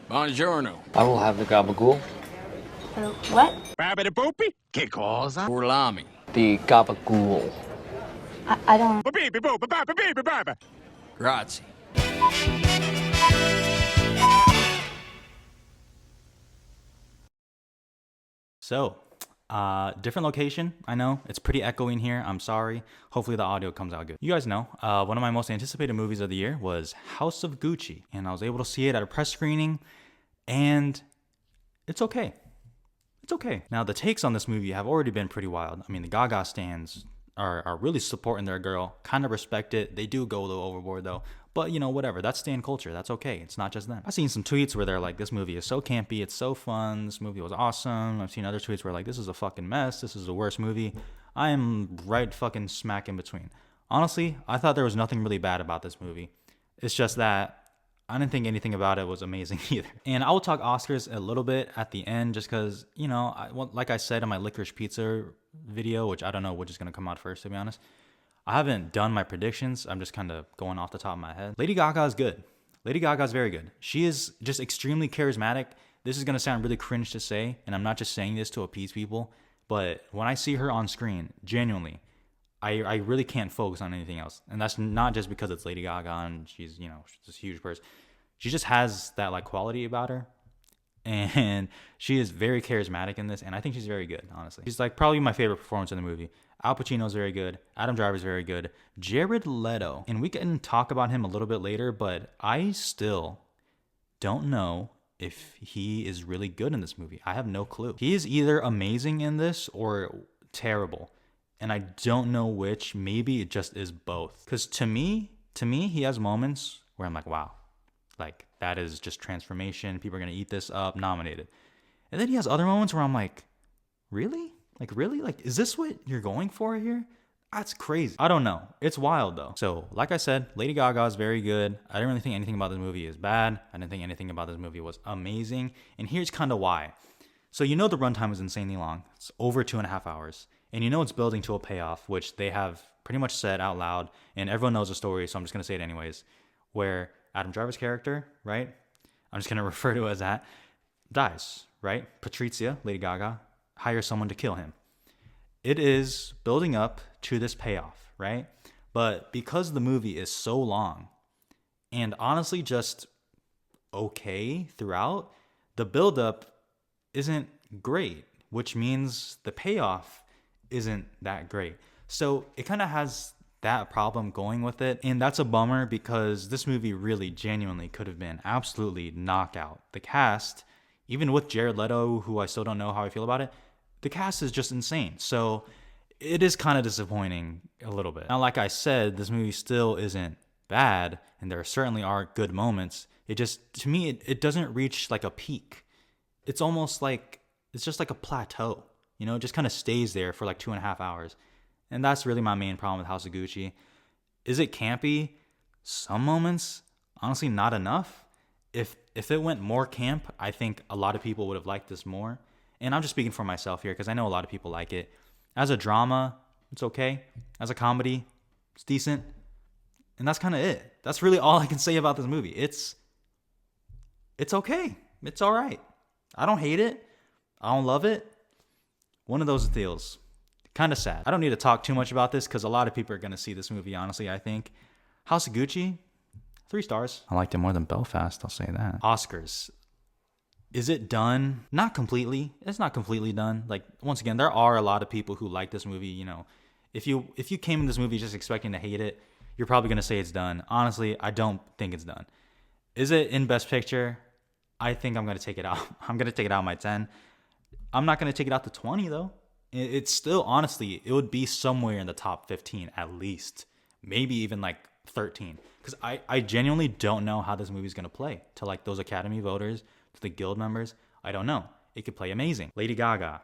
Buongiorno. I will have the gabagool. What? Rabbit boopy? Che cosa? Urlami. The gabagool. I don't. Grazie. So, different location. I know it's pretty echoey in here. I'm sorry. Hopefully the audio comes out good. You guys know, one of my most anticipated movies of the year was House of Gucci, and I was able to see it at a press screening, and it's okay. It's okay. Now, the takes on this movie have already been pretty wild. I mean, the Gaga stans are really supporting their girl. Kind of respect it. They do go a little overboard though. But you know, whatever. That's stan culture. That's okay. It's not just them. I've seen some tweets where they're like, this movie is so campy. It's so fun. This movie was awesome. I've seen other tweets where like, this is a fucking mess. This is the worst movie. I am right fucking smack in between. Honestly, I thought there was nothing really bad about this movie. It's just that I didn't think anything about it was amazing either. And I will talk Oscars a little bit at the end just because, you know, like I said in my licorice pizza video, which I don't know which is going to come out first, to be honest. I haven't done my predictions. I'm just kind of going off the top of my head. Lady Gaga is good. Lady Gaga is very good. She is just extremely charismatic. This is going to sound really cringe to say, and I'm not just saying this to appease people, but when I see her on screen, genuinely, I really can't focus on anything else. And that's not just because it's Lady Gaga and she's, you know, she's this huge person. She just has that like quality about her. And she is very charismatic in this. And I think she's very good, honestly. She's like probably my favorite performance in the movie. Al Pacino's very good. Adam Driver's very good. Jared Leto. And we can talk about him a little bit later, but I still don't know if he is really good in this movie. I have no clue. He is either amazing in this or terrible. And I don't know which. Maybe it just is both. Because to me, he has moments where I'm like, wow, like that is just transformation. People are going to eat this up, nominated. And then he has other moments where I'm like, really? Like, really? Like, is this what you're going for here? That's crazy. I don't know. It's wild though. So like I said, Lady Gaga is very good. I didn't really think anything about this movie is bad. I didn't think anything about this movie was amazing. And here's kind of why. So you know the runtime is insanely long. It's over 2.5 hours. And you know it's building to a payoff, which they have pretty much said out loud, and everyone knows the story, so I'm just going to say it anyways, where Adam Driver's character, right? I'm just going to refer to it as that, dies, right? Patrizia, Lady Gaga, hires someone to kill him. It is building up to this payoff, right? But because the movie is so long, and honestly just okay throughout, the buildup isn't great, which means the payoff isn't that great. So it kind of has that problem going with it. And that's a bummer because this movie really genuinely could have been absolutely knockout. The cast, even with Jared Leto, who I still don't know how I feel about it, the cast is just insane. So it is kind of disappointing a little bit. Now, like I said, this movie still isn't bad, and there certainly are good moments. It just, to me, it doesn't reach like a peak. It's almost like, it's just like a plateau. You know, it just kind of stays there for like 2.5 hours. And that's really my main problem with House of Gucci. Is it campy? Some moments. Honestly, not enough. If it went more camp, I think a lot of people would have liked this more. And I'm just speaking for myself here because I know a lot of people like it. As a drama, it's okay. As a comedy, it's decent. And that's kind of it. That's really all I can say about this movie. It's okay. It's all right. I don't hate it. I don't love it. One of those deals. Kind of sad. I don't need to talk too much about this because a lot of people are going to see this movie, honestly, I think. House of Gucci, 3 stars. I liked it more than Belfast, I'll say that. Oscars. Is it done? Not completely. It's not completely done. Like, once again, there are a lot of people who like this movie. You know, if you came in this movie just expecting to hate it, you're probably going to say it's done. Honestly, I don't think it's done. Is it in Best Picture? I think I'm going to take it out. I'm going to take it out of my 10. I'm not going to take it out to 20, though. It's still, honestly, it would be somewhere in the top 15 at least. Maybe even like 13. Because I genuinely don't know how this movie's going to play to like those Academy voters, to the guild members. I don't know. It could play amazing. Lady Gaga.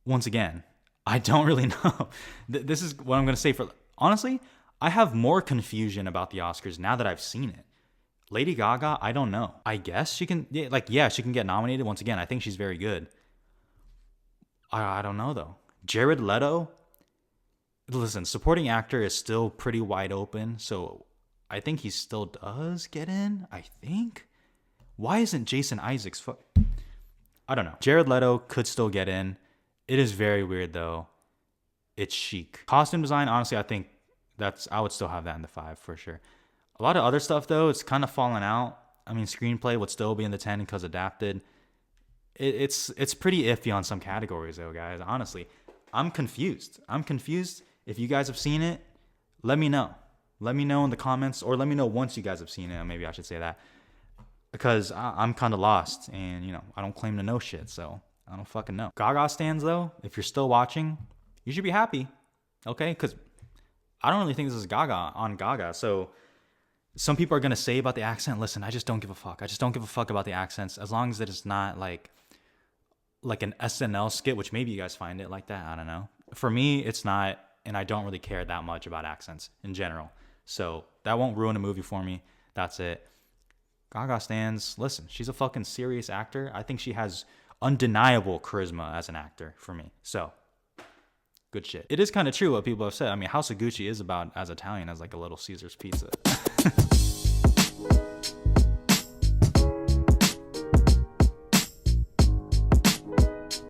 Once again, I don't really know. This is what I'm going to say for... Honestly, I have more confusion about the Oscars now that I've seen it. Lady Gaga, I don't know. I guess she can, she can get nominated. Once again, I think she's very good. I don't know, though. Jared Leto, listen, supporting actor is still pretty wide open, so I think he still does get in, I think. Why isn't Jason Isaacs? I don't know. Jared Leto could still get in. It is very weird though. It's Chic. Costume design, honestly, I think I would still have that in the 5 for sure. A lot of other stuff though, it's kind of fallen out. I mean, screenplay would still be in the 10 because adapted. It's pretty iffy on some categories though, guys. Honestly, I'm confused. If you guys have seen it, let me know. Let me know in the comments, or let me know once you guys have seen it. Maybe I should say that, because I'm kind of lost, and you know, I don't claim to know shit, so I don't fucking know. Gaga stands though, if you're still watching, you should be happy, okay? Because I don't really think this is Gaga on Gaga. So some people are gonna say about the accent, listen, I just don't give a fuck. I just don't give a fuck about the accents, as long as it is not like an SNL skit, which maybe you guys find it like that. I don't know. For me, it's not, and I don't really care that much about accents in general. So that won't ruin a movie for me. That's it. Gaga stands. Listen, she's a fucking serious actor. I think she has undeniable charisma as an actor for me. So good shit. It is kind of true what people have said. I mean, House of Gucci is about as Italian as like a Little Caesar's pizza.